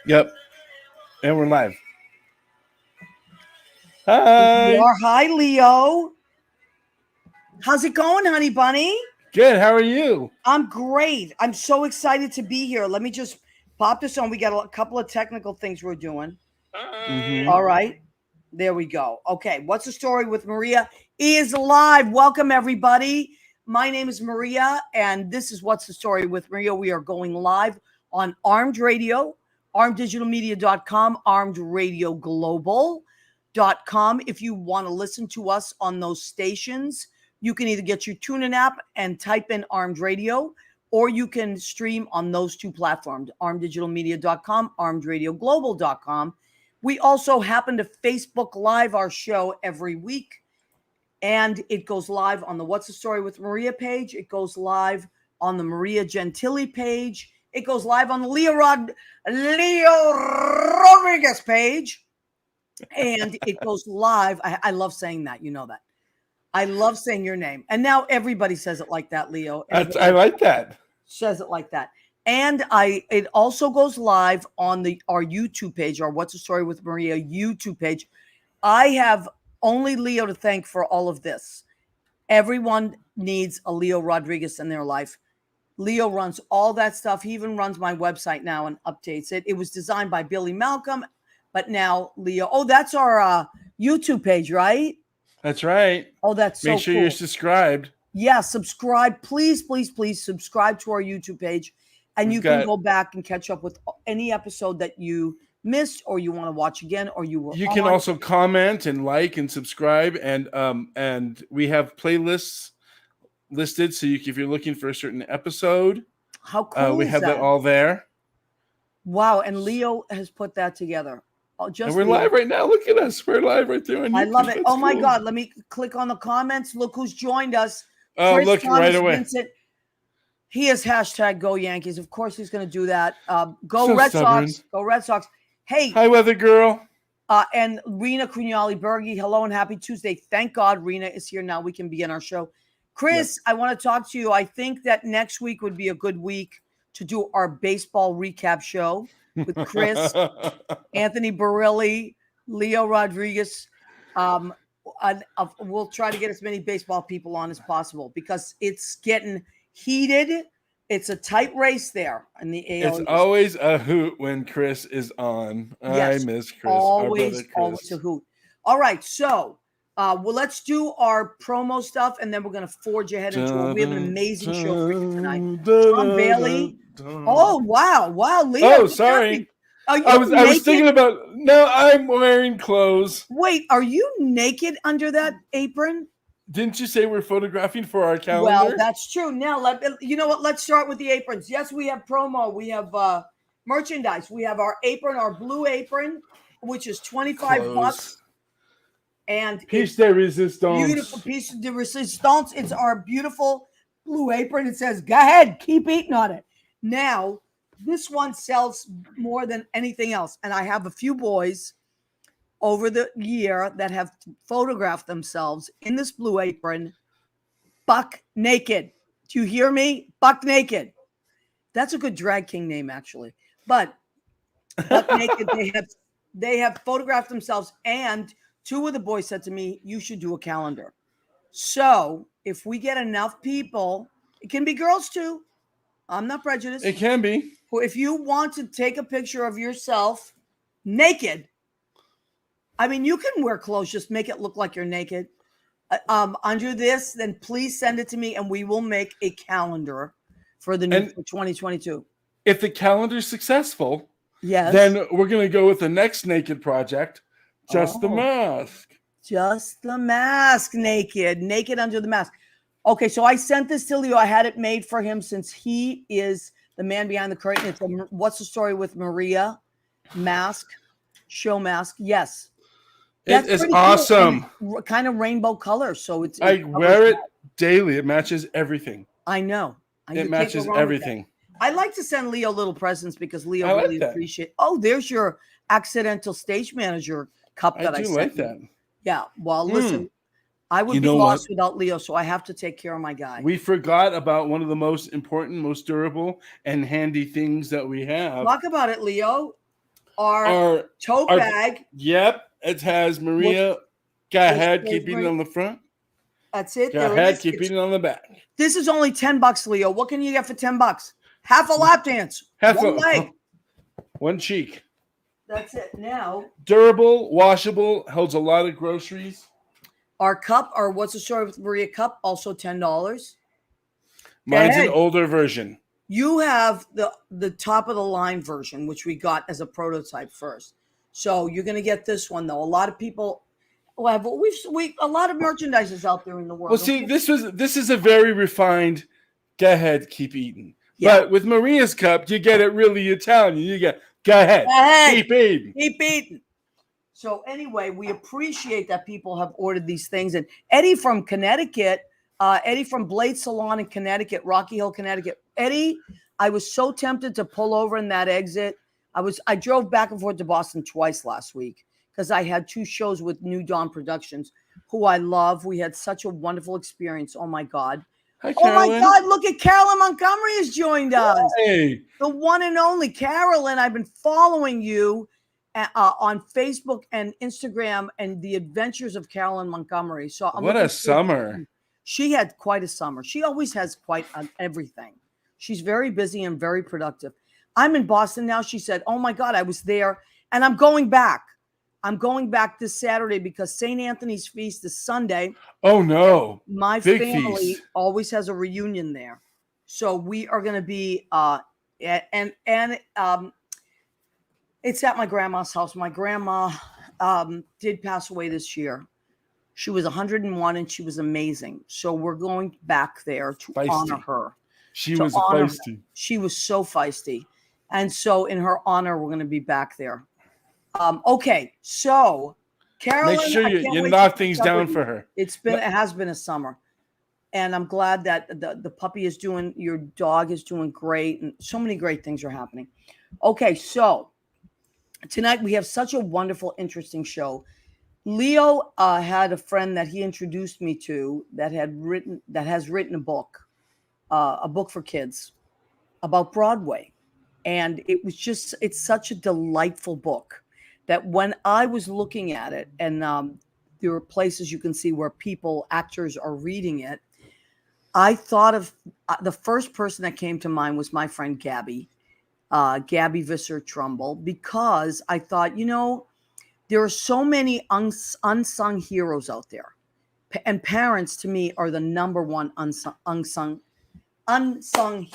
Yep. And we're live. You Hi. are. Hi, Leo. How's it going, honey bunny? Good. How are you? I'm great. I'm so excited to be here. Let me just pop this on. We got a couple of technical things we're doing. All right. There we go. Okay. What's the story with Maria is live. Welcome, everybody. My name is Maria, and this is What's the Story with Maria. We are going live on Armed Radio, armeddigitalmedia.com, armedradiogrobal.com. If you want to listen to us on those stations, you can either get your TuneIn app and type in Armed Radio, or you can stream on those two platforms, armeddigitalmedia.com, armedradiogrobal.com. We also happen to Facebook Live our show every week, and it goes live on the What's the Story with Maria page. It goes live on the Maria Gentili page. It goes live on the Leo Rodriguez page, and it goes live. I love saying that. You know that. I love saying your name. And now everybody says it like that, Leo. I like that. Says it like that. And it also goes live on our YouTube page, our What's the Story with Maria YouTube page. I have only Leo to thank for all of this. Everyone needs a Leo Rodriguez in their life. Leo runs all that stuff. He even runs my website now and updates it. It was designed by Billy Malcolm, but now Leo. Oh, that's our YouTube page, right? That's right. Oh, that's so cool. Make sure you're subscribed. Yeah, subscribe. Please, please, please subscribe to our YouTube page. And you can go back and catch up with any episode that you missed or you want to watch again or you were You can also comment and like and subscribe. And we have playlists listed. So if you're looking for a certain episode, how cool we have that all there. Wow. And Leo has put that together. And we're live right now. Look at us. We're live right there. I love it. Oh, my God. Let me click on the comments. Look who's joined us. Oh, look right away. Vincent. He is hashtag Go Yankees. Of course, he's going to do that. Go Red Sox. Go Red Sox. Hey. Hi, Weather Girl. And Rena Crugnali-Bergi. Hello and happy Tuesday. Thank God Rena is here now. We can begin our show. Chris, I want to talk to you. I think that next week would be a good week to do our baseball recap show with Chris, Anthony Barilli, Leo Rodriguez. We'll try to get as many baseball people on as possible because it's getting heated. It's a tight race there in the AL. It's always a hoot when Chris is on. Yes, I miss Chris. Always a hoot. All right, so let's do our promo stuff, and then we're going to forge ahead into it. We have an amazing show for you tonight. Tom Bailey. Oh, wow, Leo. Oh, sorry. I was thinking about. No, I'm wearing clothes. Wait, are you naked under that apron? Didn't you say we're photographing for our calendar? Well, that's true. Now, you know what? Let's start with the aprons. Yes, we have promo. We have merchandise. We have our apron, our blue apron, which is $25. And piece de resistance. Beautiful piece de resistance. It's our beautiful blue apron. It says, go ahead, keep eating on it. Now, this one sells more than anything else. And I have a few boys over the year that have photographed themselves in this blue apron, buck naked. Do you hear me? Buck naked. That's a good drag king name, actually. But buck naked, they have photographed themselves, and two of the boys said to me, you should do a calendar. So if we get enough people, it can be girls too. I'm not prejudiced. It can be. If you want to take a picture of yourself naked, I mean, you can wear clothes, just make it look like you're naked. Under this, then please send it to me, and we will make a calendar for the new 2022. If the calendar is successful, yes, then we're going to go with the next naked project, just the mask. Just the mask, naked under the mask. Okay, so I sent this to Leo. I had it made for him since he is the man behind the curtain. It's a What's the Story with Maria mask, show mask. Yes. It is awesome. Cool. Kind of rainbow color. So I wear it daily. It matches everything. I know. It matches everything. I like to send Leo little presents because Leo really appreciates. Oh, there's your accidental stage manager cup that I sent. I do like that. Yeah. Well, listen, I would be lost without Leo, so I have to take care of my guy. We forgot about one of the most important, most durable, and handy things that we have. Talk about it, Leo. our tote bag. Yep, it has Maria. Go ahead, keep eating on the front. That's it. Go ahead, keep eating on the back. This is only $10, Leo. What can you get for $10? Half a lap dance. One leg. One cheek. That's it. Now, durable, washable, holds a lot of groceries. Our cup, or what's the story with Maria cup, also $10. Mine's an older version. You have the top of the line version, which we got as a prototype first. So you're going to get this one though. A lot of people have a lot of merchandise is out there in the world. Well, see, this is a very refined. Go ahead, keep eating. Yeah. But with Maria's cup, you get it really Italian. You get go ahead, keep eating, keep eating. So anyway, we appreciate that people have ordered these things. And Eddie from Connecticut, Eddie from Blade Salon in Connecticut, Rocky Hill, Connecticut. Eddie, I was so tempted to pull over in that exit. I drove back and forth to Boston twice last week because I had 2 shows with New Dawn Productions, who I love. We had such a wonderful experience. Oh my God. Hi, Carolyn. Oh my God, look at Carolyn Montgomery has joined us. Hey. The one and only Carolyn. I've been following you on Facebook and Instagram and the adventures of Carolyn Montgomery. So what a summer. She had quite a summer. She always has quite everything. She's very busy and very productive. I'm in Boston now. She said, oh my God, I was there and I'm going back. I'm going back this Saturday because St. Anthony's feast is Sunday. Oh no. My Big family feast. Always has a reunion there. So we are going to be, it's at my grandma's house. My grandma did pass away this year. She was 101 and she was amazing. So we're going back there to honor her. She was feisty. She was so feisty. And so in her honor, we're going to be back there. Okay. So Carolyn, make sure you knock things down for her. It has been a summer. And I'm glad that the puppy is doing, your dog is doing great. And so many great things are happening. Okay. So tonight we have such a wonderful, interesting show. Leo had a friend that he introduced me to that has written a book for kids about Broadway. And it's such a delightful book that when I was looking at it, and there are places you can see where actors are reading it, I thought of the first person that came to mind was my friend Gabby Visser Trumbell, because I thought, there are so many unsung heroes out there. And parents, to me, are the number one unsung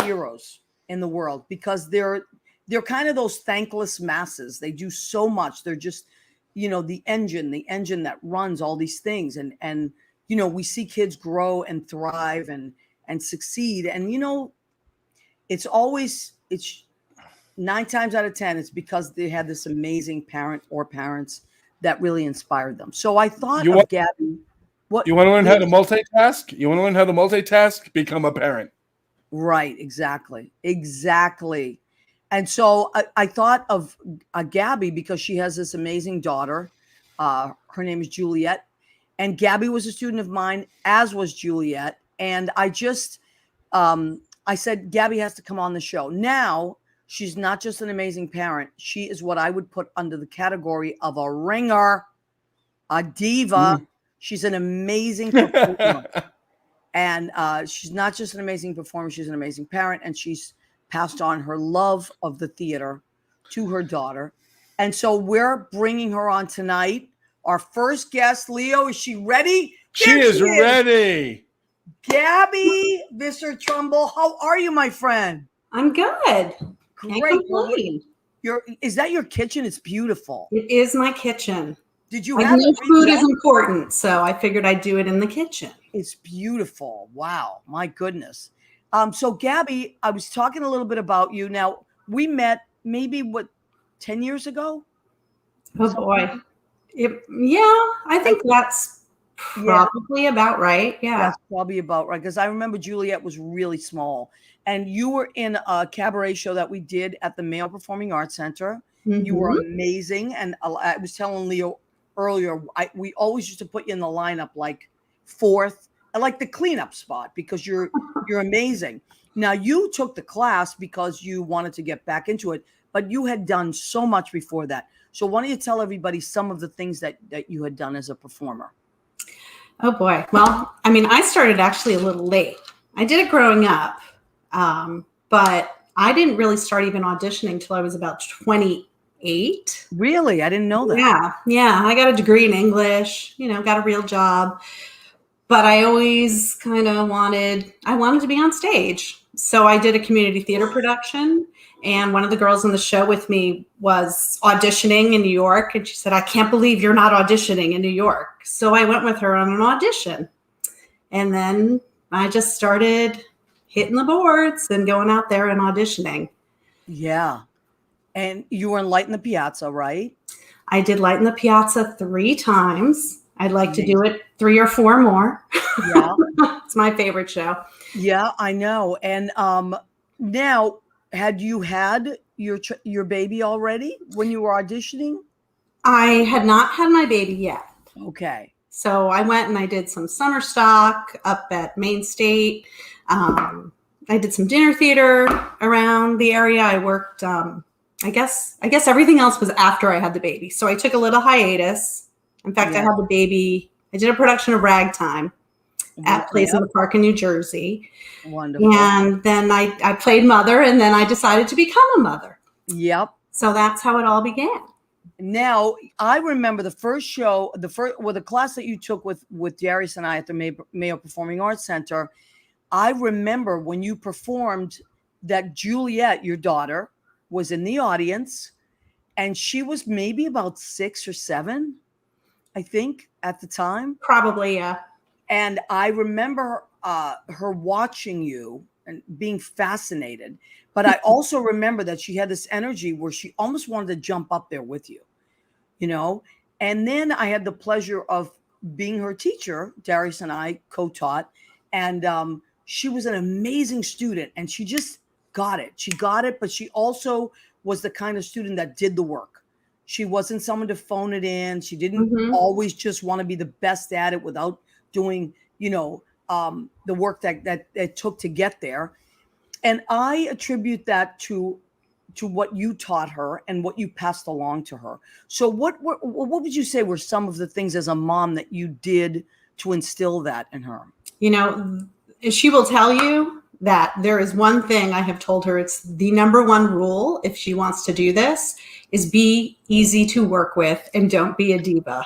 heroes in the world, because they're kind of those thankless masses. They do so much. They're just, the engine that runs all these things. And we see kids grow and thrive and succeed. And, it's 9 times out of 10, it's because they had this amazing parent or parents that really inspired them. So I thought of Gabby. What you want to learn how to multitask? You want to learn how to multitask? Become a parent. Right. Exactly. And so I thought of Gabby because she has this amazing daughter. Her name is Juliet. And Gabby was a student of mine, as was Juliet. And I said, Gabby has to come on the show. Now, she's not just an amazing parent. She is what I would put under the category of a ringer, a diva. She's an amazing performer. And she's not just an amazing performer. She's an amazing parent. And she's passed on her love of the theater to her daughter. And so we're bringing her on tonight. Our first guest, Leo, is she ready? She is ready. Gabby Visser Trumbell, how are you, my friend? I'm good. Great. Is that your kitchen? It's beautiful. It is my kitchen. Did you have food is important, so I figured I'd do it in the kitchen. It's beautiful. Wow, my goodness. So Gabby, I was talking a little bit about you. Now, we met maybe 10 years ago? Oh boy. I think that's probably about right. Yeah. That's probably about right. Because I remember Juliet was really small. And you were in a cabaret show that we did at the Male Performing Arts Center. Mm-hmm. You were amazing. And I was telling Leo earlier, we always used to put you in the lineup like 4th, like the cleanup spot, because you're amazing. Now, you took the class because you wanted to get back into it, but you had done so much before that. So why don't you tell everybody some of the things that you had done as a performer? Oh boy. Well, I mean, I started actually a little late. I did it growing up, but I didn't really start even auditioning till I was about 28. Really? I didn't know that. Yeah. I got a degree in English, got a real job, but I always kind of wanted to be on stage. So I did a community theater production, and one of the girls in the show with me was auditioning in New York. And she said, "I can't believe you're not auditioning in New York." So I went with her on an audition, and then I just started hitting the boards and going out there and auditioning. Yeah. And you were in Light in the Piazza, right? I did Light in the Piazza 3 times. I'd like to do it 3 or 4 more. Yeah. It's my favorite show. Yeah, I know. And now, had you had your baby already when you were auditioning? I had not had my baby yet. Okay. So I went and I did some summer stock up at Main State. I did some dinner theater around the area. I worked, I guess everything else was after I had the baby. So I took a little hiatus. In fact, I had the baby. I did a production of Ragtime at Place in the Park in New Jersey. Wonderful. And then I played mother, and then I decided to become a mother. Yep. So that's how it all began. Now, I remember the first show, the class that you took with Darius and I at the Mayo Performing Arts Center. I remember when you performed that Juliet, your daughter, was in the audience, and she was maybe about 6 or 7, I think, at the time. Probably, yeah. And I remember her watching you and being fascinated. But I also remember that she had this energy where she almost wanted to jump up there with you, And then I had the pleasure of being her teacher. Darius and I co-taught. And she was an amazing student. And she just got it. She got it. But she also was the kind of student that did the work. She wasn't someone to phone it in. She didn't always just want to be the best at it without doing, the work that it took to get there. And I attribute that to what you taught her and what you passed along to her. So what would you say were some of the things as a mom that you did to instill that in her? She will tell you that there is one thing I have told her. It's the number one rule if she wants to do this is be easy to work with and don't be a diva.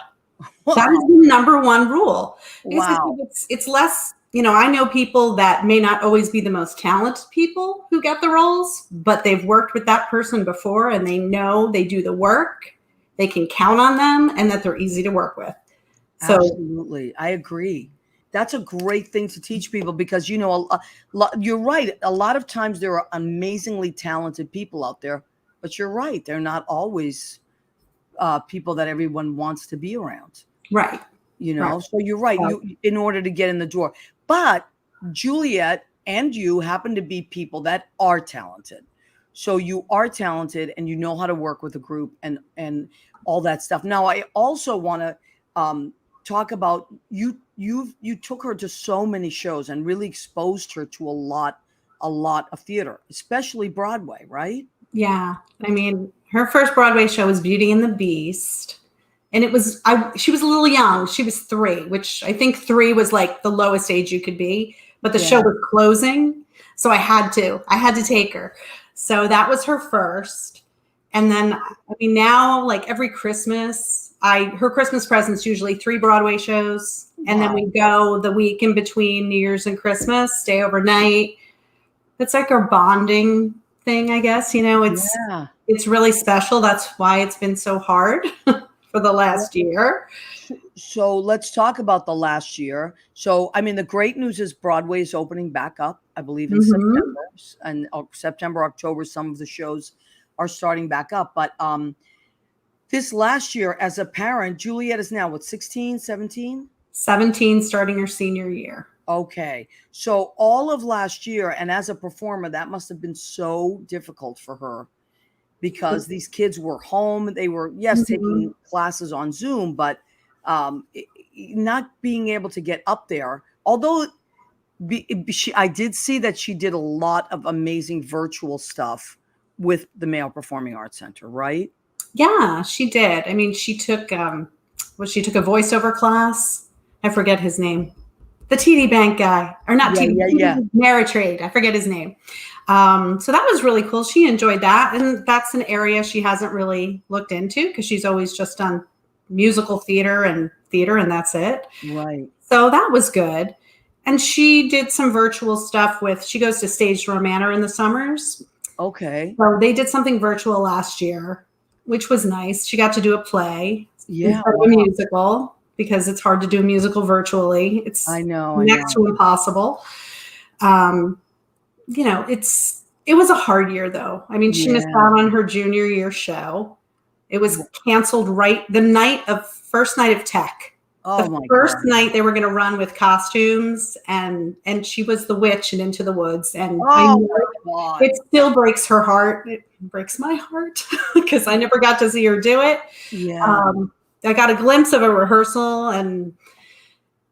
Wow. That is the number one rule. Wow. It's less, I know people that may not always be the most talented people who get the roles, but they've worked with that person before and they know they do the work, they can count on them, and that they're easy to work with. So, absolutely. I agree. That's a great thing to teach people because, you're right. A lot of times there are amazingly talented people out there, but you're right. They're not always people that everyone wants to be around. Right. Right. So you're right. You, in order to get in the door. But Juliet and you happen to be people that are talented. So you are talented and you know how to work with a group and all that stuff. Now, I also want to talk about you took her to so many shows and really exposed her to a lot of theater, especially Broadway, right? Yeah. I mean, her first Broadway show was Beauty and the Beast. And she was a little young. She was 3, which I think 3 was like the lowest age you could be, but the show was closing. So I had to take her. So that was her first. And then, now like every Christmas, her Christmas present's usually 3 Broadway shows. And then we go the week in between New Year's and Christmas, stay overnight. It's like our bonding thing, I guess. It's really special. That's why it's been so hard for the last year. So let's talk about the last year. So, the great news is Broadway is opening back up, I believe, in September. And September, October, some of the shows are starting back up. But this last year, as a parent, Juliet is now, 16, 17? 17, starting her senior year. Okay. So all of last year, and as a performer, that must have been so difficult for her because these kids were home. They were, taking classes on Zoom, but not being able to get up there. Although I did see that she did a lot of amazing virtual stuff with the Male Performing Arts Center, right? Yeah, she did. I mean, she took she took a voiceover class. I forget his name. The TD Bank guy, or not TD, Ameritrade. I forget his name. So that was really cool. She enjoyed that, and that's an area she hasn't really looked into because she's always just done musical theater, and that's it. Right. So that was good. And she did some virtual stuff she goes to Staged Romana in the summers. Okay. So they did something virtual last year, which was nice. She got to do a play. Yeah. A musical, because it's hard to do a musical virtually. It's next to impossible. You know, it was a hard year though. I mean, she missed out on her junior year show. It was canceled right the first night of tech. Oh, the first night they were going to run with costumes, and she was the witch and Into the Woods. And it still breaks her heart. It breaks my heart because I never got to see her do it. Yeah. I got a glimpse of a rehearsal, and,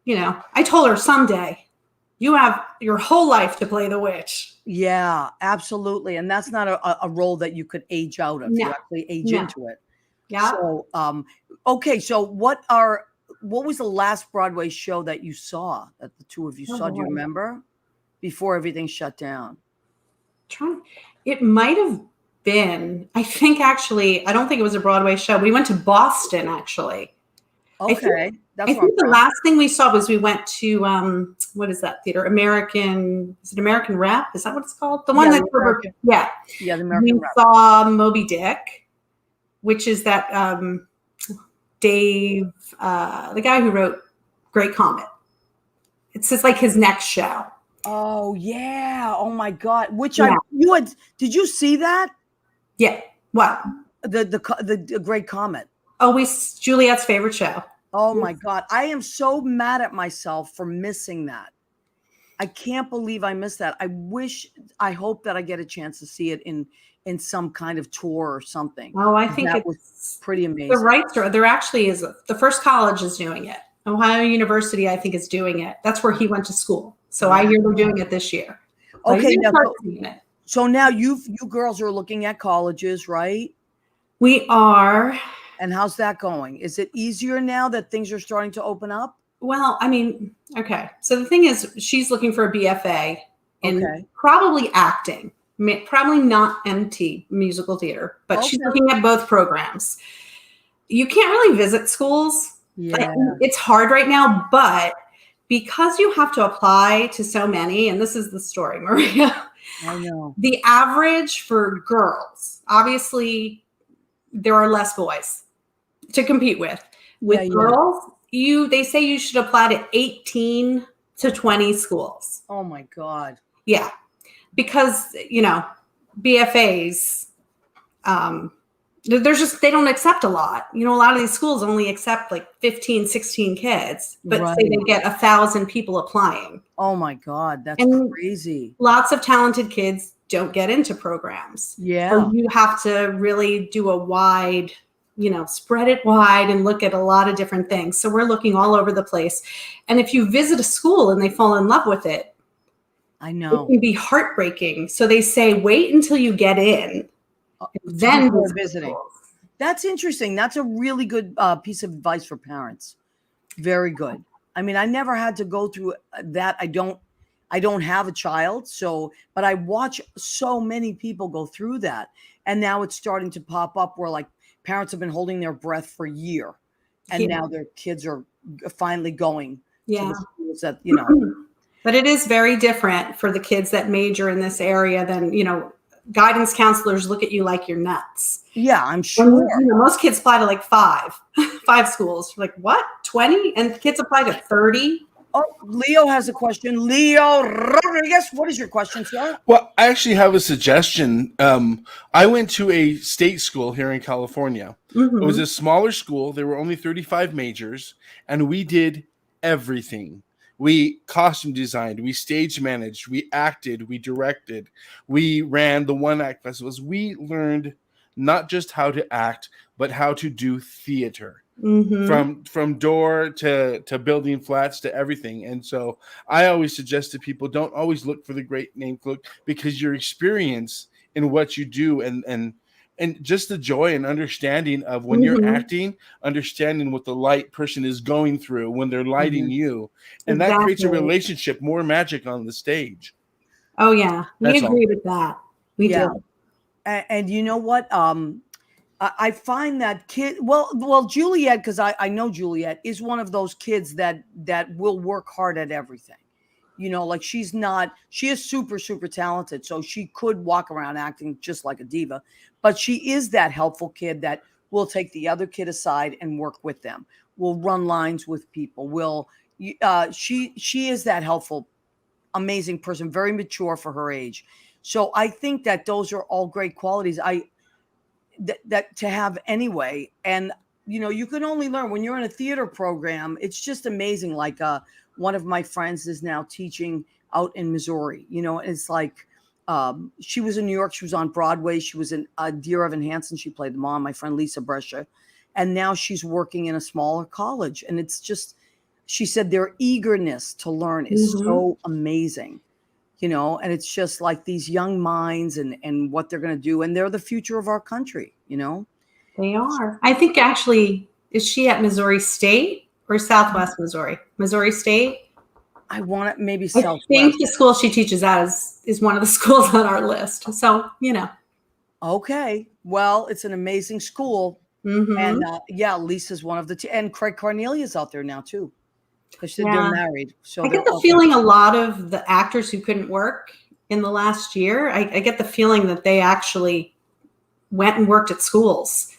you know, I told her someday you have your whole life to play the witch. Yeah, absolutely. And that's not a role that you could age out of. You actually age into it. Yeah. So, okay. So what was the last Broadway show that you saw, that the two of you saw? Do you remember? Before everything shut down? It might have been, I think, actually, I don't think it was a Broadway show. We went to Boston, actually. Okay. I think the last thing we saw was we went to, what is that theater? Is it American Rep? Is that what it's called? The one the American Rep. We saw Moby Dick, which is that Dave, the guy who wrote Great Comet. It's just like his next show. Oh yeah! Oh my God! Did you see that? Yeah. What? The Great Comet. Oh, Juliet's favorite show. Oh my God! I am so mad at myself for missing that. I can't believe I missed that. I hope that I get a chance to see it in some kind of tour or something. Oh, I think that was pretty amazing. The rights are there. Actually, is the first college is doing it. Ohio University, I think, is doing it. That's where he went to school. So I hear they're doing it this year. Okay, so now you girls are looking at colleges, right? We are. And how's that going? Is it easier now that things are starting to open up? Well, I mean, okay. So the thing is, she's looking for a BFA in probably acting, probably not MT, musical theater, but she's looking at both programs. You can't really visit schools. Yeah. It's hard right now, but because you have to apply to so many, and this is the story, Maria. I know. The average for girls, obviously, there are less boys to compete with. With girls, they say you should apply to 18 to 20 schools. Oh my God. Yeah. Because, you know, BFAs, they don't accept a lot. You know, a lot of these schools only accept like 15, 16 kids, but say they get 1,000 people applying. Oh my God. That's crazy. Lots of talented kids don't get into programs. Yeah. So you have to really do a wide, you know, spread it wide and look at a lot of different things. So we're looking all over the place. And if you visit a school and they fall in love with it, I know, it can be heartbreaking. So they say, wait until you get in. Then we're visiting. That's interesting. That's a really good piece of advice for parents. Very good. I mean, I never had to go through that. I don't have a child, but I watch so many people go through that. And now it's starting to pop up where like parents have been holding their breath for a year. And now their kids are finally going to the schools that, you know. But it is very different for the kids that major in this area than, you know, guidance counselors look at you like you're nuts. Yeah, I'm sure. You know, most kids apply to like five schools. Like what? 20? And kids apply to 30? Oh, Leo has a question. Leo Rodriguez, what is your question, sir? Well, I actually have a suggestion. I went to a state school here in California. Mm-hmm. It was a smaller school. There were only 35 majors, and we did everything. We costume designed, we stage managed, we acted, we directed, we ran the one act festivals. We learned not just how to act, but how to do theater. Mm-hmm. From door to building flats to everything. And so I always suggest to people, don't always look for the great name cloak, because your experience in what you do, and just the joy and understanding of when you're acting, understanding what the light person is going through when they're lighting you, and that creates a relationship, more magic on the stage. Oh yeah, we agree with that. We do. And you know what? I find that kid. Well, Juliet, because I know Juliet is one of those kids that will work hard at everything. You know, like she is super, super talented. So she could walk around acting just like a diva, but she is that helpful kid that will take the other kid aside and work with them. Will run lines with people. She is that helpful, amazing person, very mature for her age. So I think that those are all great qualities that to have anyway. And you know, you can only learn when you're in a theater program. It's just amazing. Like one of my friends is now teaching out in Missouri. You know, it's like she was in New York. She was on Broadway. She was in Dear Evan Hansen. She played the mom, my friend Lisa Brescia. And now she's working in a smaller college. And it's just, she said their eagerness to learn is so amazing. You know, and it's just like these young minds and what they're going to do. And they're the future of our country, you know? They are. I think actually, is she at Missouri State or Southwest Missouri? Missouri State? I want it maybe Southwest. I think the school she teaches at is one of the schools on our list. So, you know. Okay. Well, it's an amazing school. And Lisa's one of the and Craig Cornelia's out there now too. Because they're married. So I get the feeling a lot of the actors who couldn't work in the last year, I get the feeling that they actually went and worked at schools.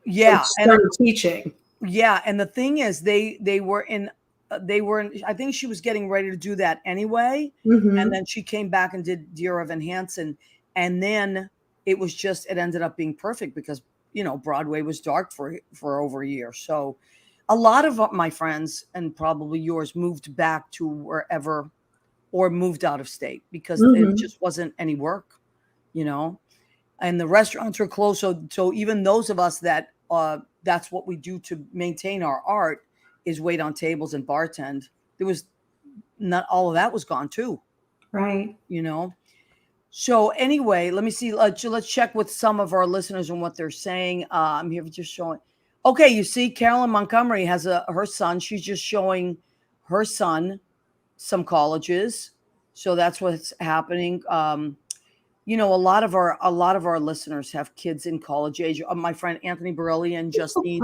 Yeah. And started teaching. Yeah. And the thing is, they were in, I think she was getting ready to do that anyway. And then she came back and did Dear Evan Hansen. And then it ended up being perfect because, you know, Broadway was dark for over a year. So a lot of my friends, and probably yours, moved back to wherever or moved out of state because it just wasn't any work, you know, and the restaurants were closed. So even those of us that that's what we do to maintain our art is wait on tables and bartend. There was not all of that was gone too. Right. You know? So anyway, let me see. Let's check with some of our listeners and what they're saying. I'm here just showing. Okay, you see, Carolyn Montgomery has her son. She's just showing her son some colleges. So that's what's happening. You know, a lot of our listeners have kids in college age. My friend Anthony Borelli and Justine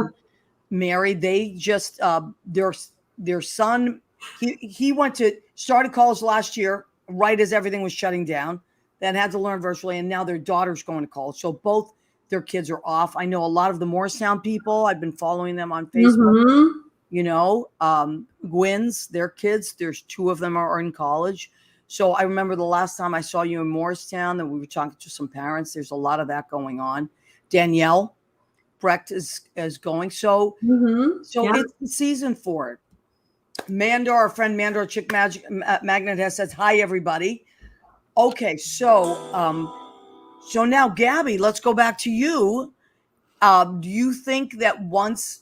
married. They just their son. He started college last year, right as everything was shutting down. Then had to learn virtually, and now their daughter's going to college. So both their kids are off. I know a lot of the Morristown people. I've been following them on Facebook. You know, Gwyn's, their kids. There's 2 of them are in college. So I remember the last time I saw you in Morristown that we were talking to some parents. There's a lot of that going on. Danielle Brecht is going. So it's the season for it. Mandor, our friend Mandor Chick Magnet has said, hi, everybody. Okay, so now, Gabby, let's go back to you. Do you think that once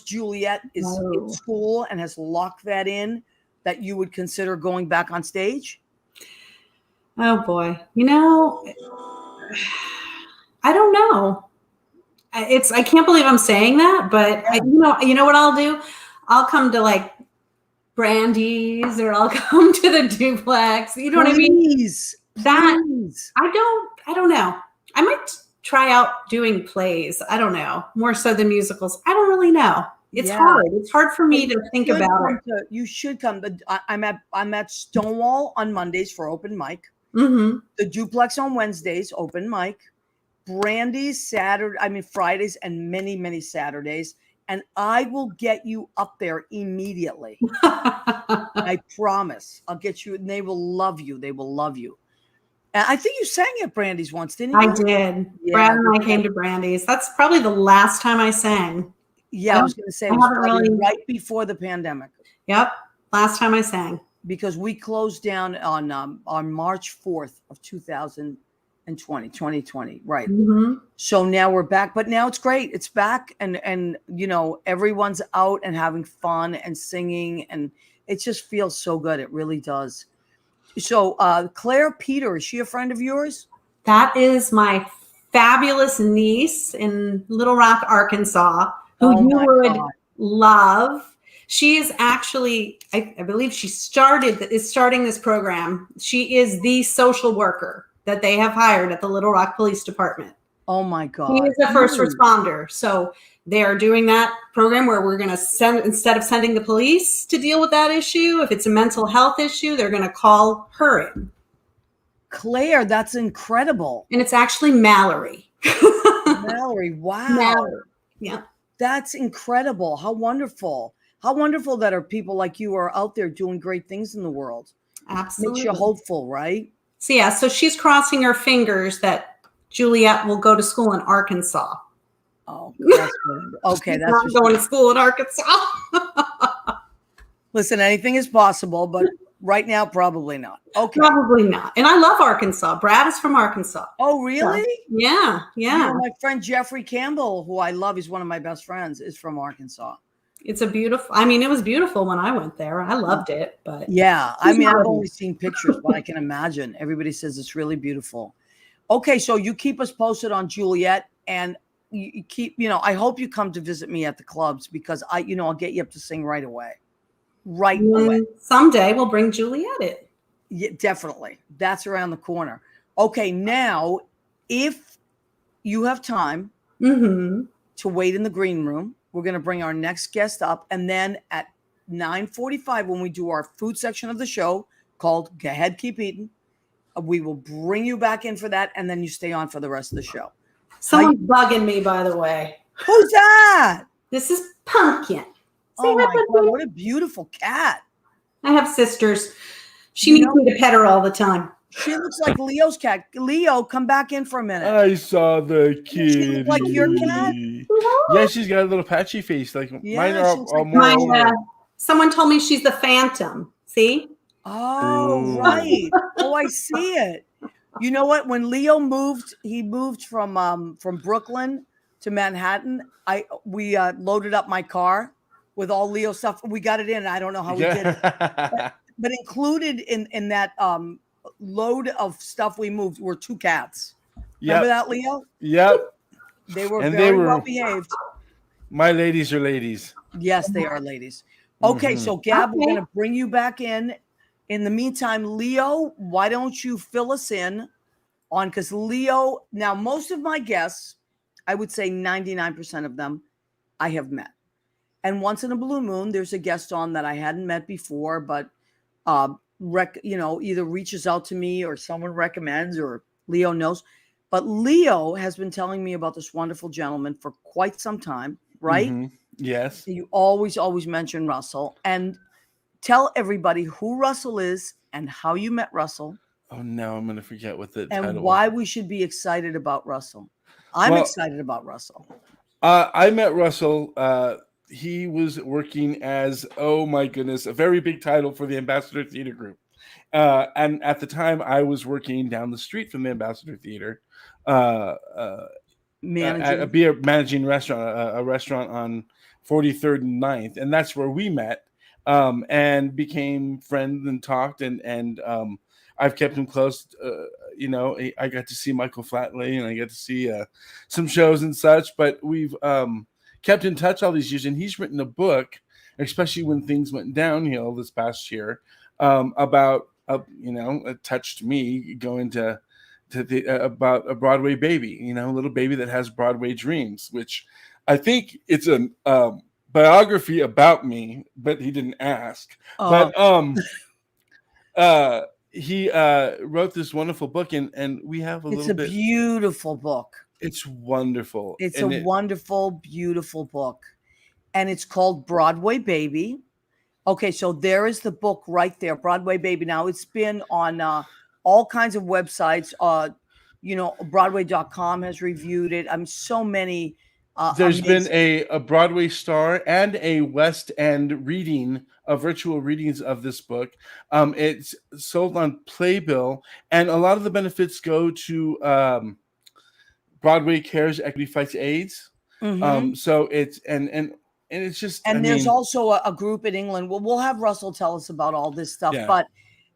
Juliet is in school and has locked that in, that you would consider going back on stage? Oh boy, you know, I don't know. I can't believe I'm saying that, but you know what I'll do? I'll come to like Brandy's, or I'll come to the Duplex. You know what I mean? Please. I don't know. I might try out doing plays. I don't know. More so than musicals. I don't really know. It's hard. It's hard for me to think about it. You should come. I'm at Stonewall on Mondays for open mic. The Duplex on Wednesdays, open mic. Brandy's Fridays, and many, many Saturdays. And I will get you up there immediately. I promise. I'll get you, and they will love you. They will love you. And I think you sang at Brandy's once, didn't you? I did. Yeah. Brad and I came to Brandy's. That's probably the last time I sang. Yeah, I was going to say it was probably right before the pandemic. Yep, last time I sang. Because we closed down on March 4th of 2020, right? So now we're back, but now it's great. It's back, and you know, everyone's out and having fun and singing, and it just feels so good. It really does. So Claire Peter, is she a friend of yours? That is my fabulous niece in Little Rock, Arkansas, who you would love. She is actually, I believe she is starting this program. She is the social worker that they have hired at the Little Rock Police Department. Oh my God. He is a first responder. So they are doing that program where we're going to send, instead of sending the police to deal with that issue, if it's a mental health issue, they're going to call her in. Claire, that's incredible. And it's actually Mallory. Mallory, wow. Mallory. Yeah. That's incredible. How wonderful. How wonderful that are people like you are out there doing great things in the world. Absolutely. Makes you hopeful, right? So yeah, so she's crossing her fingers that Juliet will go to school in Arkansas. Oh, that's good. Okay, She's that's not going to school in Arkansas. Listen, anything is possible, but right now, probably not. Okay. Probably not. And I love Arkansas. Brad is from Arkansas. Oh, really? So, yeah. You know, my friend Jeffrey Campbell, who I love, he's one of my best friends, is from Arkansas. It's a beautiful, I mean, it was beautiful when I went there. I loved it, but. Yeah. I mean, I've only seen pictures, but I can imagine. Everybody says it's really beautiful. Okay. So you keep us posted on Juliet, and you keep, I hope you come to visit me at the clubs, because I'll get you up to sing right away. Right away. Someday we'll bring Juliet in. Yeah, definitely. That's around the corner. Okay. Now, if you have time to wait in the green room, we're going to bring our next guest up. And then at 9:45, when we do our food section of the show called Go Ahead, Keep Eating, we will bring you back in for that. And then you stay on for the rest of the show. Someone's bugging me, by the way. Who's that? This is Pumpkin. Oh my God, what a beautiful cat. I have sisters. She needs me to pet her all the time. She looks like Leo's cat. Leo, come back in for a minute. I saw the kitty. She look like your cat? Yeah, she's got a little patchy face. Like mine are all more. Mine, someone told me she's the Phantom. See? Oh, right. Oh, I see it. You know what? When Leo moved, he moved from Brooklyn to Manhattan. We loaded up my car with all Leo stuff. We got it in. I don't know how we did it. But included in that load of stuff we moved were 2 cats. Remember that, Leo? Yep. They were very well behaved. My ladies are ladies. Yes, they are ladies. Okay, so Gab, we're going to bring you back in. In the meantime, Leo, why don't you fill us in on, because Leo, now most of my guests, I would say 99% of them I have met. And once in a blue moon, there's a guest on that I hadn't met before, but either reaches out to me or someone recommends or Leo knows. But Leo has been telling me about this wonderful gentleman for quite some time, right? Mm-hmm. Yes. You always mention Russell. And tell everybody who Russell is and how you met Russell. Oh, no, I'm going to forget what the and title why was. We should be excited about Russell. I'm excited about Russell. I met Russell. He was working as, oh my goodness, a very big title for the Ambassador Theater Group. And at the time, I was working down the street from the Ambassador Theater, managing restaurant, a restaurant on 43rd and 9th. And that's where we met and became friends and talked. And I've kept him close. I got to see Michael Flatley and I got to see some shows and such. But we've kept in touch all these years. And he's written a book, especially when things went downhill this past year, about it touched me going to the about a Broadway baby, a little baby that has Broadway dreams, which I think it's a biography about me, but he didn't ask. But he wrote this wonderful book, and we have it's a beautiful book. It's wonderful. It's a wonderful, beautiful book, and it's called Broadway Baby. Okay, so there is the book right there, Broadway Baby. Now, it's been on all kinds of websites. Broadway.com has reviewed it. So many. There's amazing. Been a Broadway star and a West End reading, virtual readings of this book. It's sold on Playbill, and a lot of the benefits go to Broadway Cares Equity Fights AIDS. Mm-hmm. So it's and it's just. And there's also a group in England. Well, we'll have Russell tell us about all this stuff. Yeah. But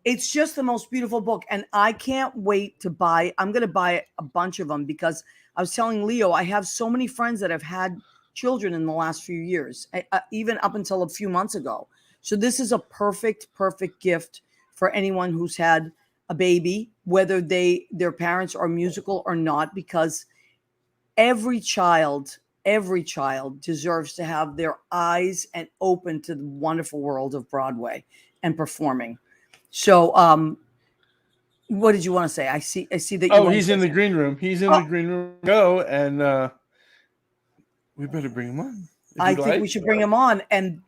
It's just the most beautiful book. And I can't wait to buy. I'm going to buy a bunch of them because I was telling Leo, I have so many friends that have had children in the last few years, even up until a few months ago. So this is a perfect gift for anyone who's had a baby, whether their parents are musical or not, because every child deserves to have their eyes and open to the wonderful world of Broadway and performing. So, what did you want to say? I see that. Oh, he's in the green room. He's in the green room. Go, and we better bring him on. I think we should bring him on, and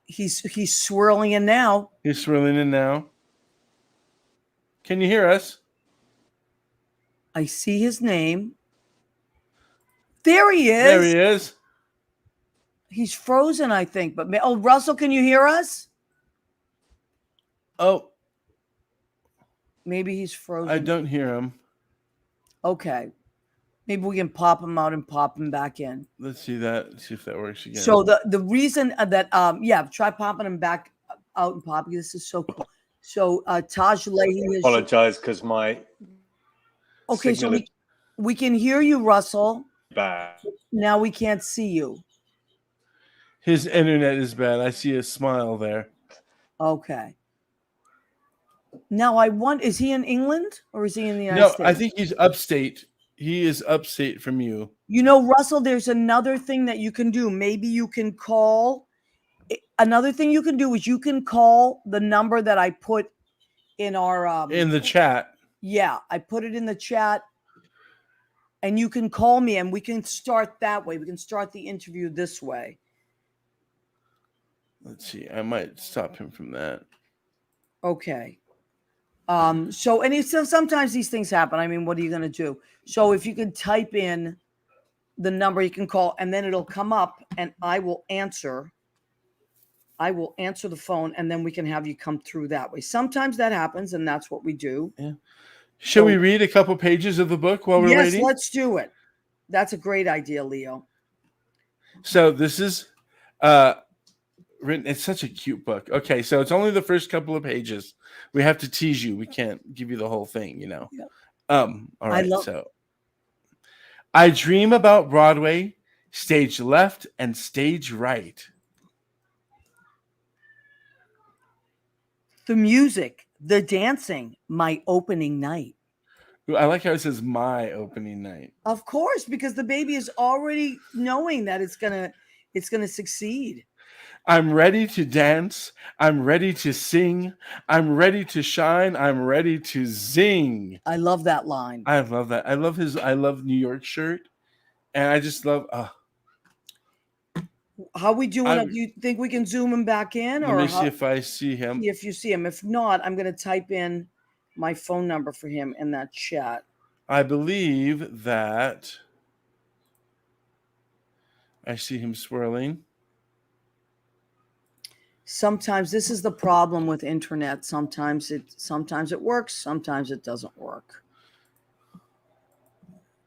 he's swirling in now. He's swirling in now. Can you hear us? I see his name. There he is. There he is. He's frozen, I think. But Russell, can you hear us? Oh, maybe he's frozen. I don't hear him. Okay, maybe we can pop him out and pop him back in. Let's see that. See if that works again. So the reason that try popping him back out and popping. This is so cool. So Taj Leahy is. Apologize because my. Okay, so we can hear you, Russell. Bad. Now we can't see you. His internet is bad. I see a smile there. Okay. Now I wonder, is he in England or is he in the United States? No, I think he's upstate. He is upstate from you. You know, Russell, there's another thing that you can do. Maybe you can call. Another thing you can do is you can call the number that I put in our in the chat. Yeah, I put it in the chat. And you can call me and we can start that way. We can start the interview this way. Let's see. I might stop him from that. Okay. So sometimes these things happen. I mean, what are you going to do? So if you can type in the number you can call and then it'll come up and I will answer the phone and then we can have you come through that way. Sometimes that happens and that's what we do. Yeah. Shall we read a couple pages of the book while we're waiting? Yes, let's do it. That's a great idea, Leo. So this is written. It's such a cute book. Okay, so it's only the first couple of pages. We have to tease you. We can't give you the whole thing, you know. Yeah. All right. I dream about Broadway, stage left and stage right. The music, the dancing, my opening night. I like how it says my opening night. Of course, because the baby is already knowing that it's gonna succeed. I'm ready to dance. I'm ready to sing. I'm ready to shine. I'm ready to zing. I love that line. I love that. I love New York shirt. And I just love how we doing? Do you think we can zoom him back in? Let me see if I see him. If you see him. If not, I'm going to type in my phone number for him in that chat. I believe that I see him swirling. Sometimes this is the problem with internet. Sometimes it works. Sometimes it doesn't work.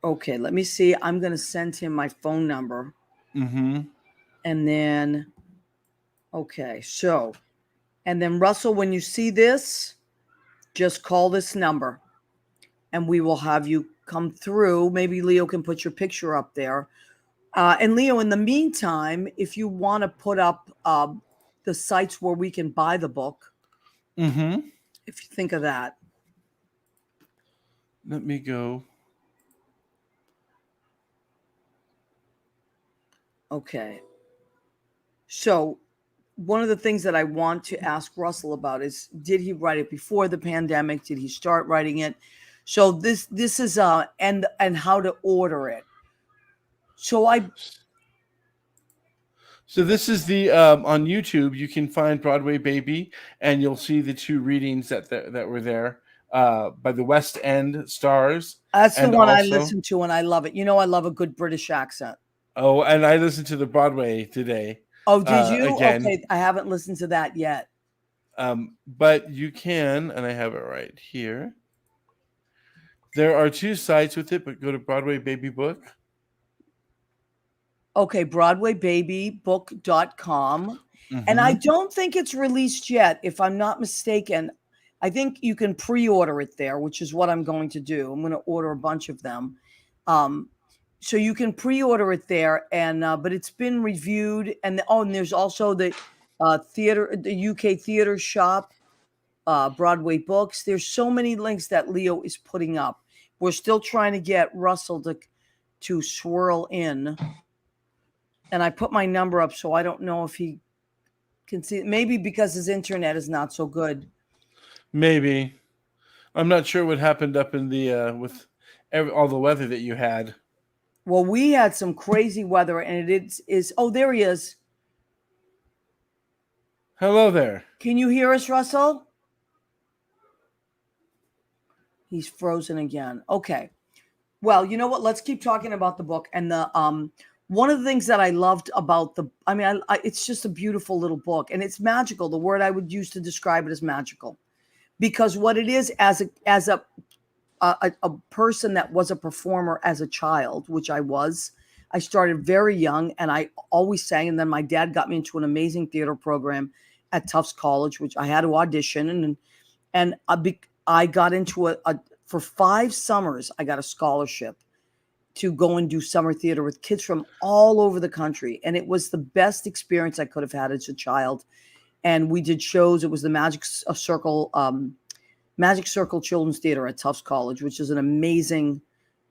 Okay, let me see. I'm going to send him my phone number. Mm-hmm. And then, okay, so, and then Russell, when you see this, just call this number and we will have you come through. Maybe Leo can put your picture up there. And Leo, in the meantime, if you want to put up the sites where we can buy the book, mm-hmm. If you think of that. Let me go. Okay. So one of the things that I want to ask Russell about is, did he write it before the pandemic? Did he start writing it? So this is and how to order it. So this is the on YouTube. You can find Broadway Baby, and you'll see the two readings that were there by the West End stars. That's the one I listened to, and I love it. You know, I love a good British accent. Oh, and I listened to the Broadway today. Oh, did you? Again. Okay, I haven't listened to that yet. But you can, and I have it right here. There are two sites with it, but go to Broadway Baby Book. Okay, BroadwayBabyBook.com. Mm-hmm. And I don't think it's released yet, if I'm not mistaken. I think you can pre-order it there, which is what I'm going to do. I'm going to order a bunch of them. So you can pre-order it there, and but it's been reviewed, and and there's also the theater, the UK theater shop, Broadway books. There's so many links that Leo is putting up. We're still trying to get Russell to swirl in, and I put my number up, so I don't know if he can see it. Maybe because his internet is not so good. Maybe. I'm not sure what happened up in the with all the weather that you had. Well, we had some crazy weather, and it is. Oh, there he is. Hello there. Can you hear us, Russell? He's frozen again. Okay. Well, you know what? Let's keep talking about the book. And the one of the things that I loved about it's just a beautiful little book, and it's magical. The word I would use to describe it is magical, because what it is, as a person that was a performer as a child, which I was. I started very young, and I always sang. And then my dad got me into an amazing theater program at Tufts College, which I had to audition, and I got into for 5 summers. I got a scholarship to go and do summer theater with kids from all over the country, and it was the best experience I could have had as a child. And we did shows. It was the Magic Circle Children's Theater at Tufts College, which is an amazing,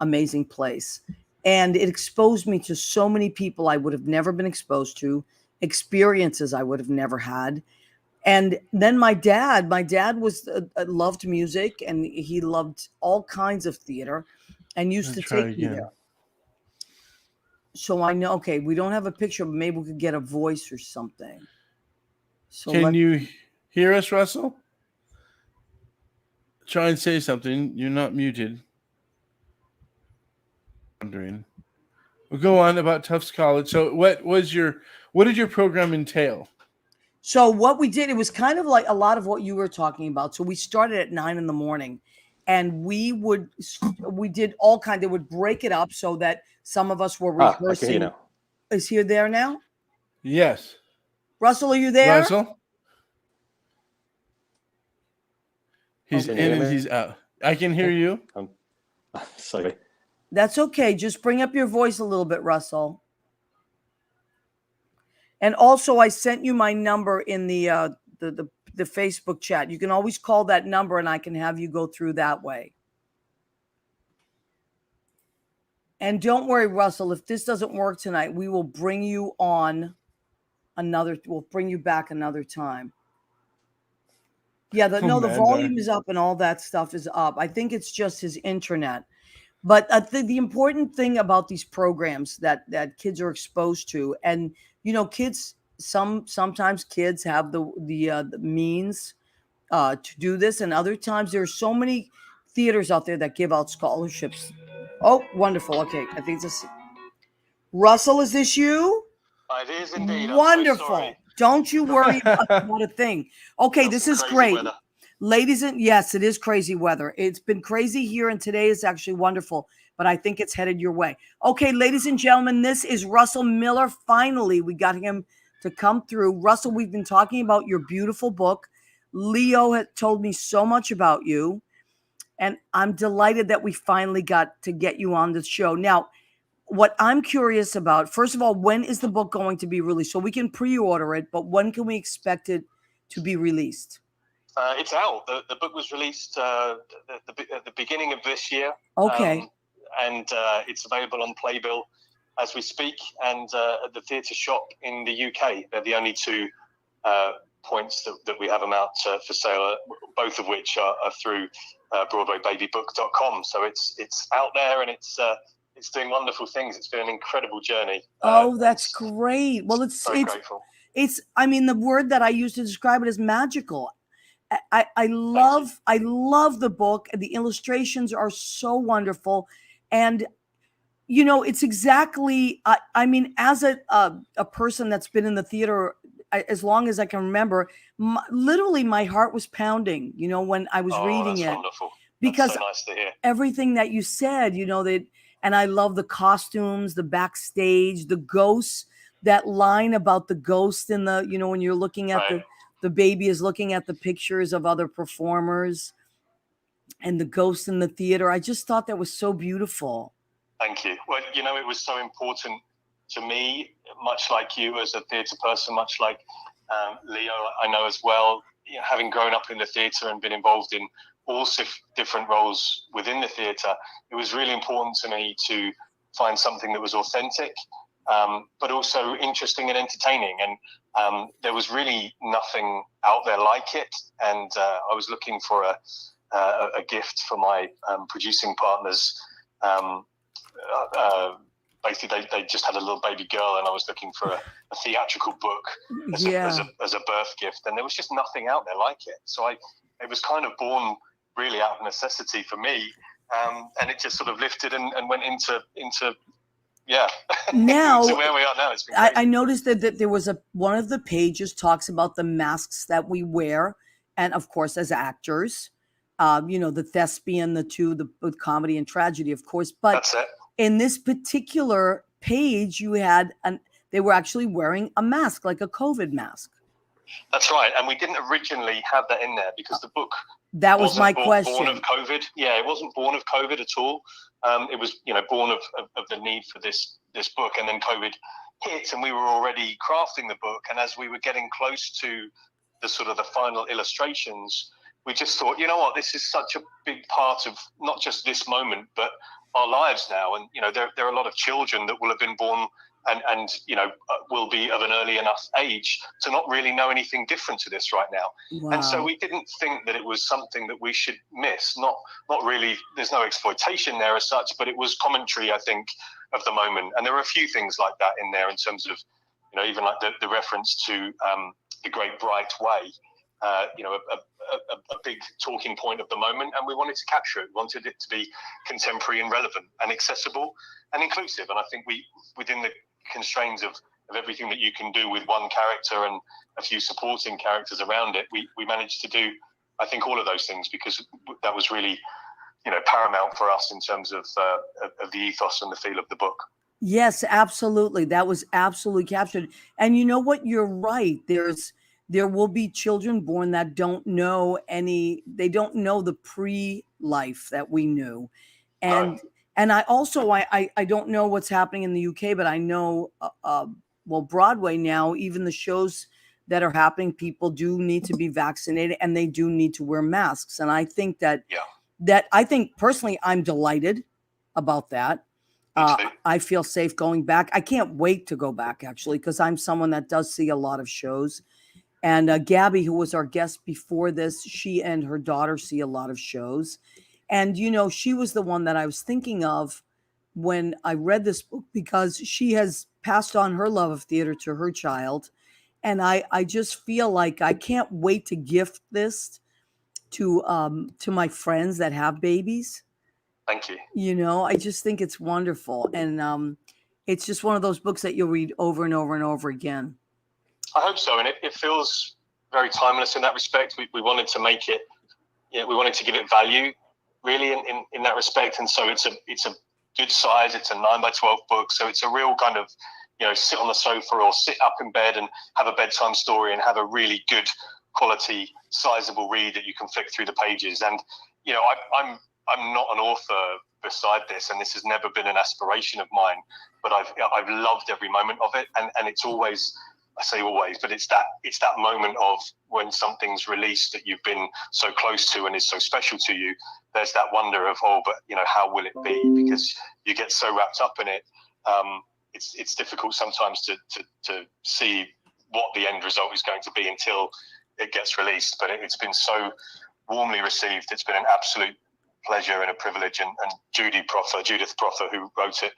amazing place. And it exposed me to so many people I would have never been exposed to, experiences I would have never had. And then my dad was loved music, and he loved all kinds of theater, and used to take me there. So I know, okay, we don't have a picture, but maybe we could get a voice or something. So can you hear us, Russell? Try and say something. You're not muted. Wondering. We'll go on about Tufts College. So what did your program entail? So what we did, it was kind of like a lot of what you were talking about. So we started at 9 a.m, and we did all kinds. They would break it up so that some of us were rehearsing. I can hear you now. Is he there now? Yes. Russell, are you there? Russell? He's in and he's out. I can hear you. Sorry. That's okay. Just bring up your voice a little bit, Russell. And also, I sent you my number in the Facebook chat. You can always call that number, and I can have you go through that way. And don't worry, Russell, if this doesn't work tonight, we will bring you on we'll bring you back another time. Yeah, the volume is up and all that stuff is up. I think it's just his internet. But the important thing about these programs that kids are exposed to, and kids, sometimes kids have the means to do this, and other times there are so many theaters out there that give out scholarships. Oh, wonderful. Okay, I think this. Russell, is this you? It is indeed. Wonderful. Don't you worry about a thing. Okay, this is great. Weather. Ladies, yes, it is crazy weather. It's been crazy here, and today is actually wonderful, but I think it's headed your way. Okay, ladies and gentlemen, this is Russell Miller. Finally, we got him to come through. Russell, we've been talking about your beautiful book. Leo had told me so much about you, and I'm delighted that we finally got to get you on the show. Now, what I'm curious about, first of all, when is the book going to be released? So we can pre-order it, but when can we expect it to be released? It's out. The book was released at the beginning of this year. Okay. And it's available on Playbill as we speak, and at the theatre shop in the UK. They're the only 2 points that we have them out for sale, both of which are through BroadwayBabyBook.com. So it's out there, and it's doing wonderful things. It's been an incredible journey. Oh, that's great. Well, it's grateful. I mean, the word that I use to describe it is magical. I love the book. The illustrations are so wonderful. And, it's exactly, I mean, as a person that's been in the theater as long as I can remember, literally my heart was pounding, when I was reading it. Wonderful. Because that's so nice to hear. Everything that you said, and I love the costumes, the backstage, the ghosts, that line about the ghost in the, when you're looking at the baby is looking at the pictures of other performers and the ghost in the theater. I just thought that was so beautiful. Thank you. Well, it was so important to me, much like you as a theatre person, much like Leo, I know as well, having grown up in the theatre and been involved in all different roles within the theatre, it was really important to me to find something that was authentic, but also interesting and entertaining. And there was really nothing out there like it. And I was looking for a gift for my producing partners. Basically, they just had a little baby girl, and I was looking for a theatrical book as a birth gift, and there was just nothing out there like it. So it was kind of born really out of necessity for me, and it just sort of lifted and went into now to where we are now. It's been I noticed that there was one of the pages talks about the masks that we wear, and of course as actors, the thespian, with comedy and tragedy, of course, but that's it. In this particular page, you had they were actually wearing a mask, like a COVID mask. That's right. And we didn't originally have that in there because the book that was my question. Born of COVID. Yeah, it wasn't born of COVID at all. It was, born of the need for this book. And then COVID hit, and we were already crafting the book. And as we were getting close to the sort of the final illustrations, we just thought, you know what, this is such a big part of not just this moment, but our lives now. And there are a lot of children that will have been born and will be of an early enough age to not really know anything different to this right now. Wow. And so we didn't think that it was something that we should miss. Not really. There's no exploitation there as such, but it was commentary, I think, of the moment. And there were a few things like that in there in terms of even like the reference to the Great Bright Way. A big talking point of the moment, and we wanted to capture it. We wanted it to be contemporary and relevant and accessible and inclusive. And I think we, within the constraints of everything that you can do with one character and a few supporting characters around it, we managed to do, I think, all of those things, because that was really, paramount for us in terms of the ethos and the feel of the book. Yes, absolutely. That was absolutely captured. And you know what? You're right. There will be children born that don't know they don't know the pre-life that we knew. And I also, I don't know what's happening in the UK, but I know, Broadway now, even the shows that are happening, people do need to be vaccinated and they do need to wear masks. And I think that I think personally, I'm delighted about that. I feel safe going back. I can't wait to go back, actually, because I'm someone that does see a lot of shows. And Gabby, who was our guest before this, she and her daughter see a lot of shows. And, she was the one that I was thinking of when I read this book, because she has passed on her love of theater to her child. And I just feel like I can't wait to gift this to my friends that have babies. Thank you. I just think it's wonderful. And it's just one of those books that you'll read over and over and over again. I hope so, and it feels very timeless in that respect. We wanted to make it, we wanted to give it value, really, in that respect. And so it's a good size. It's a 9x12 book, so it's a real kind of, sit on the sofa or sit up in bed and have a bedtime story and have a really good quality, sizable read that you can flick through the pages. And I'm not an author beside this, and this has never been an aspiration of mine. But I've loved every moment of it, and it's always. I say always, but it's that moment of when something's released that you've been so close to and is so special to you. There's that wonder of, but how will it be? Because you get so wrapped up in it. It's difficult sometimes to see what the end result is going to be until it gets released. But it's been so warmly received. It's been an absolute pleasure and a privilege. And Judith Proffer, who wrote it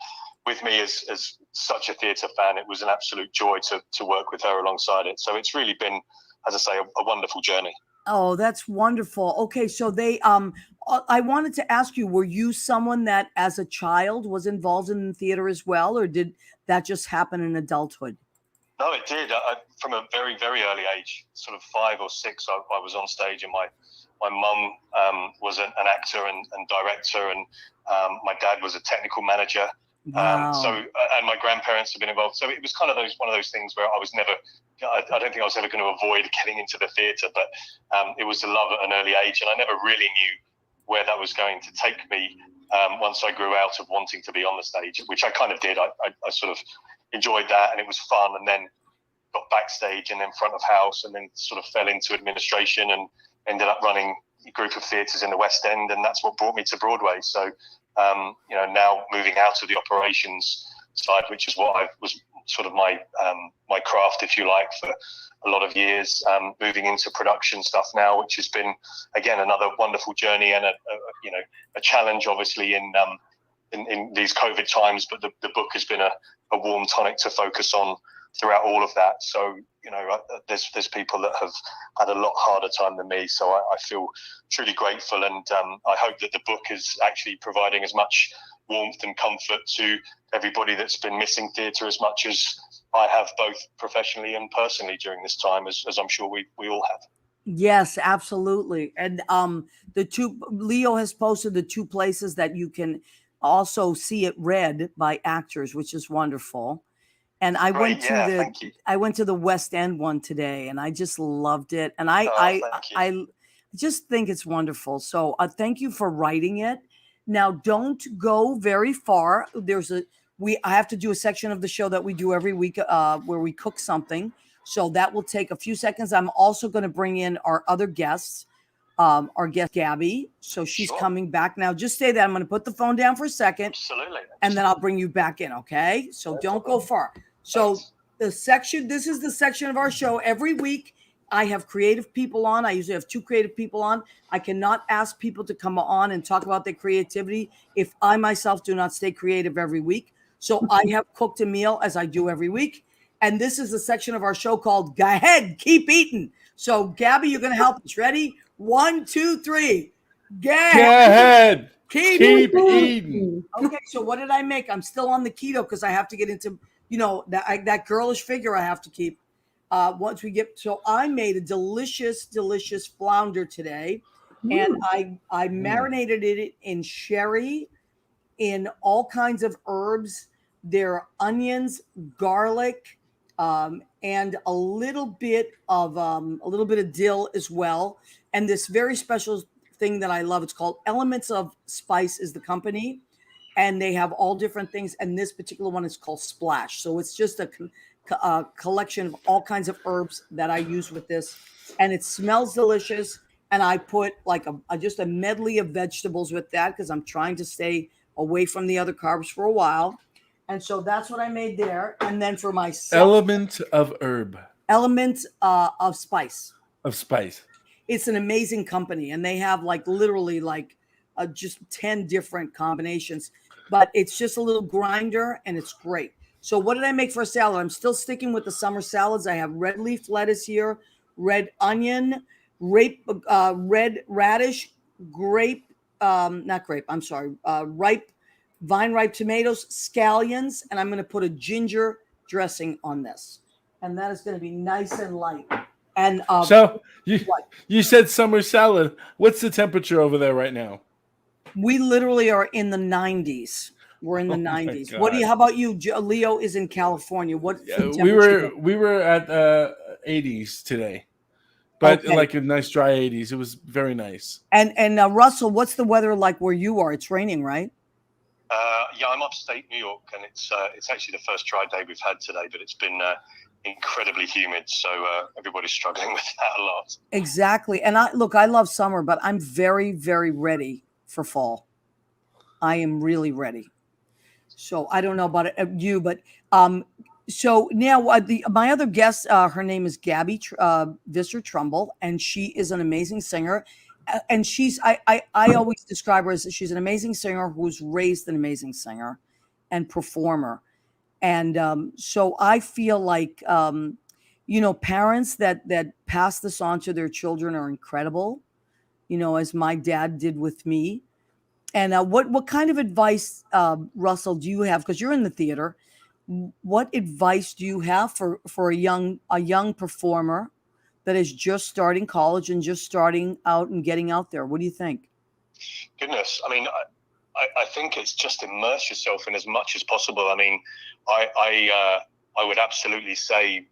with me as such a theatre fan, it was an absolute joy to work with her alongside it. So it's really been, as I say, a wonderful journey. Oh, that's wonderful. Okay, so I wanted to ask you, were you someone that as a child was involved in theater as well, or did that just happen in adulthood? No, it did. From a very, very early age, sort of 5 or 6, I was on stage, and my mum was an actor and director, and my dad was a technical manager. Wow. And my grandparents have been involved. So it was kind of one of those things where I don't think I was ever going to avoid getting into the theatre, but it was a love at an early age, and I never really knew where that was going to take me once I grew out of wanting to be on the stage, which I kind of did. I sort of enjoyed that, and it was fun, and then got backstage and then front of house, and then sort of fell into administration and ended up running a group of theatres in the West End, and that's what brought me to Broadway. So, now moving out of the operations side, which is what was sort of my craft, if you like, for a lot of years, moving into production stuff now, which has been, again, another wonderful journey and a challenge, obviously, in these COVID times. But the book has been a warm tonic to focus on throughout all of that. So, there's people that have had a lot harder time than me. So I feel truly grateful. And I hope that the book is actually providing as much warmth and comfort to everybody that's been missing theatre as much as I have, both professionally and personally during this time, as I'm sure we all have. Yes, absolutely. And Leo has posted the 2 places that you can also see it read by actors, which is wonderful. And I went to the West End one today, and I just loved it. And I just think it's wonderful. So thank you for writing it. Now, don't go very far. I have to do a section of the show that we do every week where we cook something. So that will take a few seconds. I'm also going to bring in our other guests, our guest Gabby. So she's coming back now. Just say that. I'm going to put the phone down for a second. Absolutely. And then I'll bring you back in. Okay. So don't go far. So this is the section of our show. Every week I have creative people on. I usually have 2 creative people on. I cannot ask people to come on and talk about their creativity if I myself do not stay creative every week. So I have cooked a meal as I do every week. And this is the section of our show called Go Ahead, Keep Eating. So Gabby, you're going to help us. Ready? 1, 2, 3. Go ahead. Keep eating. Okay. So what did I make? I'm still on the keto because I have to get into that girlish figure I have to keep once we get. So I made a delicious flounder today, and I marinated it in sherry, in all kinds of herbs. There are onions, garlic, and a little bit of dill as well. And this very special thing that I love, it's called Elements of Spice is the company. And they have all different things. And this particular one is called Splash. So it's just a collection of all kinds of herbs that I use with this. And it smells delicious. And I put like just a medley of vegetables with that because I'm trying to stay away from the other carbs for a while. And so that's what I made there. And then for myself. Element of spice. Of spice. It's an amazing company. And they have literally just 10 different combinations, but it's just a little grinder and it's great. So what did I make for a salad? I'm still sticking with the summer salads. I have red leaf lettuce here, red onion, red radish, vine ripe tomatoes, scallions, and I'm going to put a ginger dressing on this. And that is going to be nice and light. And so you said summer salad. What's the temperature over there right now? We literally are in the 90s. We're in the 90s. How about you? Leo is in California. What? We were at 80s today, but like a nice dry 80s. It was very nice. And Russell, what's the weather like where you are? It's raining, right? Yeah, I'm upstate New York, and it's actually the first dry day we've had today, but it's been incredibly humid, so everybody's struggling with that a lot. Exactly. And I love summer, but I'm very, very ready for fall. I am really ready. So I don't know about you, but so now my other guest, her name is Gabby Visser Trumbell, and she is an amazing singer. And I always describe her as she's an amazing singer who's raised an amazing singer and performer. And so I feel like, parents that pass this on to their children are incredible, as my dad did with me. And what kind of advice, Russell, do you have? Because you're in the theater. What advice do you have for a young performer that is just starting college and just starting out and getting out there? What do you think? Goodness, I mean, I think it's just immerse yourself in as much as possible. I mean, I would absolutely say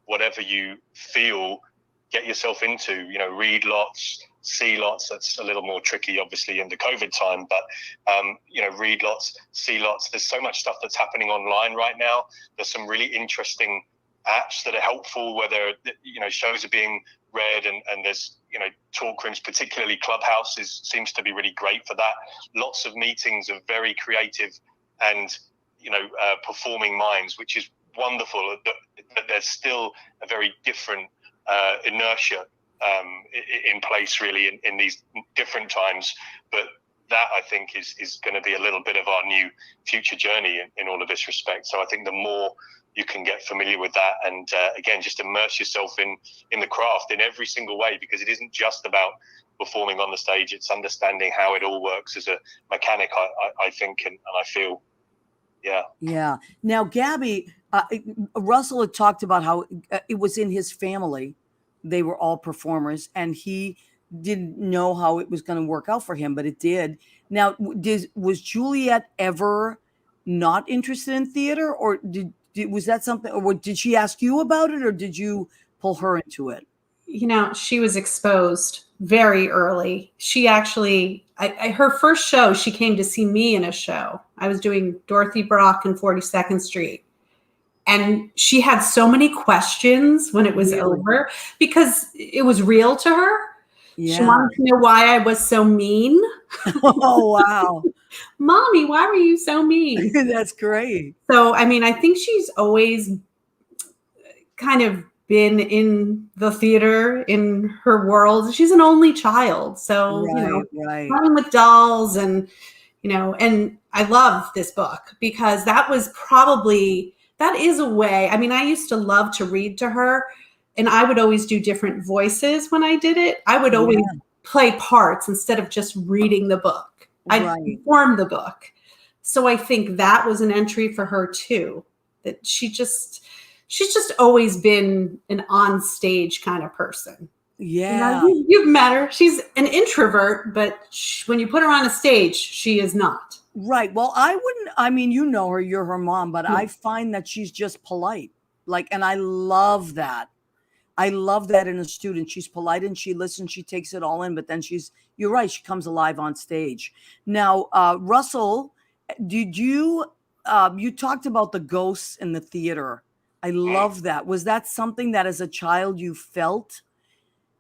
whatever you feel, get yourself into. You know, read lots, see lots. That's a little more tricky, obviously, in the COVID time. But you know, read lots, see lots. There's so much stuff that's happening online right now. There's some really interesting apps that are helpful, whether shows are being read, and there's talk rooms, particularly Clubhouse seems to be really great for that. Lots of meetings of very creative and performing minds, which is wonderful. That there's still a very different inertia in place, really, in these different times, but that I think is going to be a little bit of our new future journey in all of this respect. So I think the more you can get familiar with that, and again, just immerse yourself in the craft in every single way, because it isn't just about performing on the stage. It's understanding how it all works as a mechanic, I think, and I feel. Yeah. Now, Gabby, Russell had talked about how it was in his family. They were all performers, and he didn't know how it was going to work out for him, but it did. Now, was Juliet ever not interested in theater, or was that something, or did she ask you about it, or did you pull her into it? She was exposed very early. She actually, her first show, she came to see me in a show. I was doing Dorothy Brock in 42nd Street. And she had so many questions when it was over, because it was real to her. Yeah. She wanted to know why I was so mean. Oh, wow. Mommy, why were you so mean? That's great. So, I mean, I think she's always kind of been in the theater, in her world. She's an only child. So, playing with dolls and I love this book, because that is a way. I mean, I used to love to read to her, and I would always do different voices when I did it. I would always play parts instead of just reading the book. I'd perform the book. So I think that was an entry for her too, that she's just always been an on-stage kind of person. Yeah. You've met her. She's an introvert, but when you put her on a stage, she is not. Right. Well, you know her, you're her mom, but I find that she's just polite. And I love that. I love that in a student. She's polite and she listens, she takes it all in, but then you're right, she comes alive on stage. Now, Russell, did you talked about the ghosts in the theater. I love that. Was that something that as a child you felt?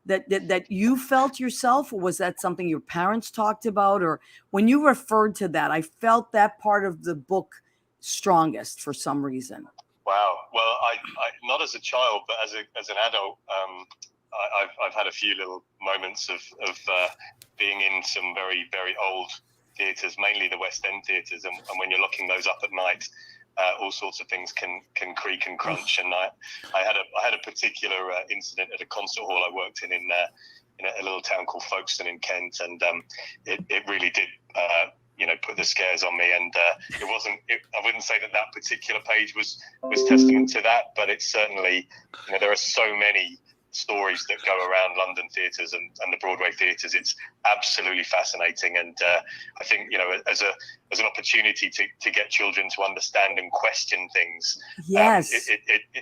That you felt yourself, or was that something your parents talked about? Or when you referred to that, I felt that part of the book strongest for some reason. Wow. Well, I not as a child, but as an adult, I've had a few little moments of being in some very, very old theatres, mainly the West End theatres, and when you're locking those up at night, all sorts of things can creak and crunch. And I had a particular incident at a concert hall I worked in a little town called Folkestone in Kent, and it really did put the scares on me. And I wouldn't say that particular page was testament to that, but it's certainly there are so many stories that go around London theatres and the Broadway theatres. It's absolutely fascinating, and I think as an opportunity to get children to understand and question things. Yes,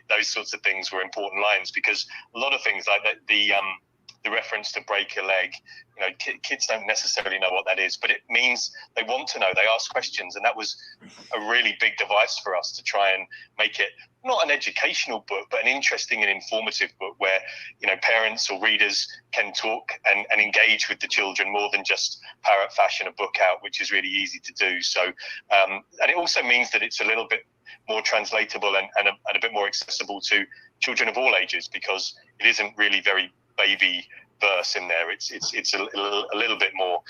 those sorts of things were important lines, because a lot of things like that, the reference to break a leg, kids don't necessarily know what that is, but it means they want to know. They ask questions, and that was a really big device for us to try and make it not an educational book, but an interesting and informative book where parents or readers can talk and engage with the children more than just parrot fashion a book out, which is really easy to do. So, and it also means that it's a little bit more translatable and a bit more accessible to children of all ages, because it isn't really very baby verse in there. It's a little bit more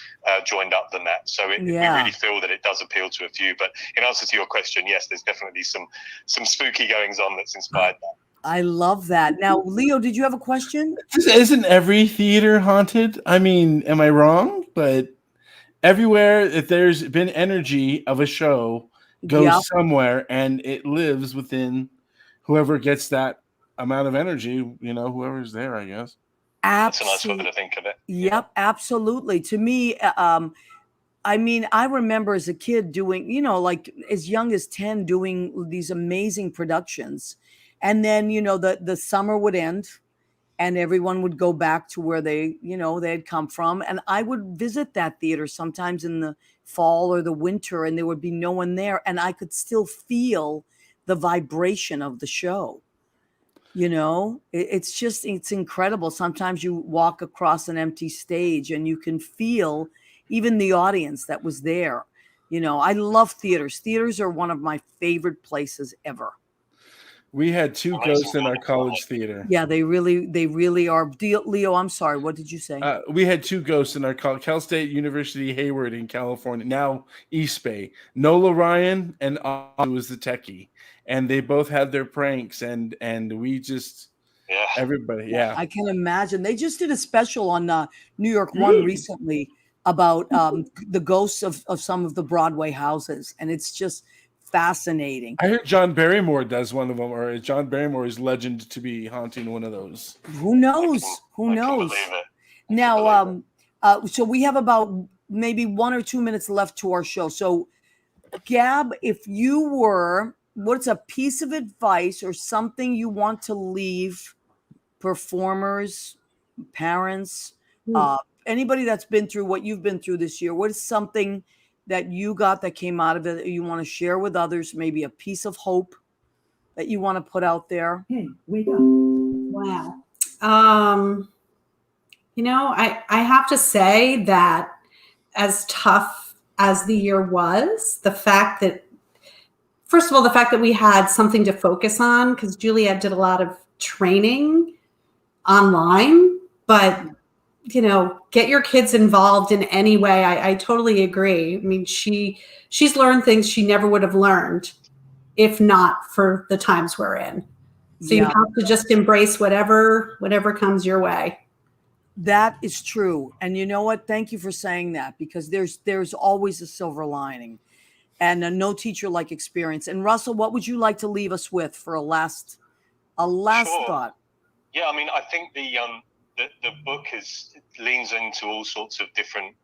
joined up than that. So we really feel that it does appeal to a few. But in answer to your question, yes, there's definitely some spooky goings on that's inspired that. I love that. Now, Leo, did you have a question? Isn't every theater haunted? I mean, am I wrong? But everywhere, if there's been energy of a show, goes somewhere, and it lives within whoever gets that amount of energy, whoever's there, I guess. Absolutely. That's a nice way to think of it. Yep, absolutely. To me, I mean, I remember as a kid doing, like as young as 10, doing these amazing productions. And then, the summer would end and everyone would go back to where they had come from. And I would visit that theater sometimes in the fall or the winter, and there would be no one there. And I could still feel the vibration of the show. It's incredible. Sometimes you walk across an empty stage and you can feel even the audience that was there. I love theaters. Theaters are one of my favorite places ever. We had 2 ghosts in our college theater. Yeah, they really are. Leo, I'm sorry. What did you say? We had 2 ghosts in our Cal State University Hayward in California, now East Bay. Nola Ryan and Ozzy was the techie, and they both had their pranks, and we just everybody. Yeah, I can imagine. They just did a special on New York One recently about the ghosts of some of the Broadway houses, and it's just fascinating. I heard John Barrymore does one of them, or John Barrymore's legend to be haunting one of those. Who knows? Who knows? Now, so we have about maybe 1 or 2 minutes left to our show. So, Gab, if you were, what's a piece of advice or something you want to leave performers, parents, anybody that's been through what you've been through this year? What is something that you got that came out of it that you want to share with others? Maybe a piece of hope that you want to put out there? Hey, wake up. Wow. I have to say that as tough as the year was, the fact that we had something to focus on, because Juliet did a lot of training online, but get your kids involved in any way. I totally agree. I mean, she's learned things she never would have learned if not for the times we're in. So you have to just embrace whatever comes your way. That is true. And you know what? Thank you for saying that, because there's always a silver lining, and no teacher like experience. And Russell, what would you like to leave us with for a last thought? Yeah, I mean, I think the book leans into all sorts of different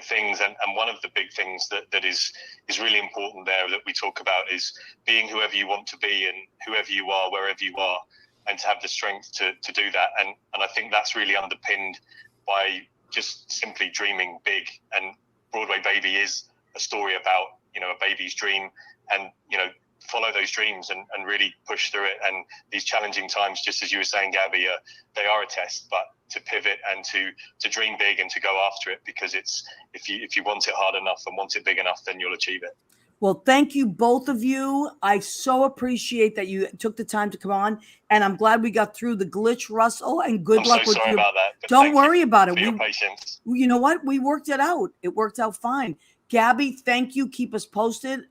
things, and one of the big things that is really important there that we talk about is being whoever you want to be and whoever you are wherever you are, and to have the strength to do that, and I think that's really underpinned by just simply dreaming big. And Broadway Baby is a story about a baby's dream, and follow those dreams and really push through it. And these challenging times, just as you were saying, Gabby, they are a test, but to pivot and to dream big and to go after it, because it's if you want it hard enough and want it big enough, then you'll achieve it. Well, thank you, both of you. I so appreciate that you took the time to come on, and I'm glad we got through the glitch, Russell, and good luck with you. I'm so sorry about that. Don't worry about it. Your patience. You know what? We worked it out. It worked out fine. Gabby, thank you. Keep us posted.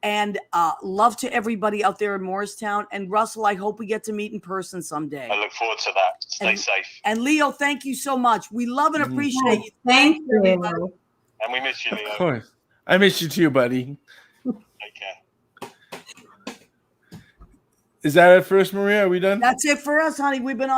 And love to everybody out there in Morristown. And Russell, I hope we get to meet in person someday. I look forward to that. Stay safe. And Leo, thank you so much. We love and appreciate you. Thank you, everybody. And we miss you, Leo. Of course. I miss you too, buddy. Take care. Is that it for us, Maria? Are we done? That's it for us, honey. We've been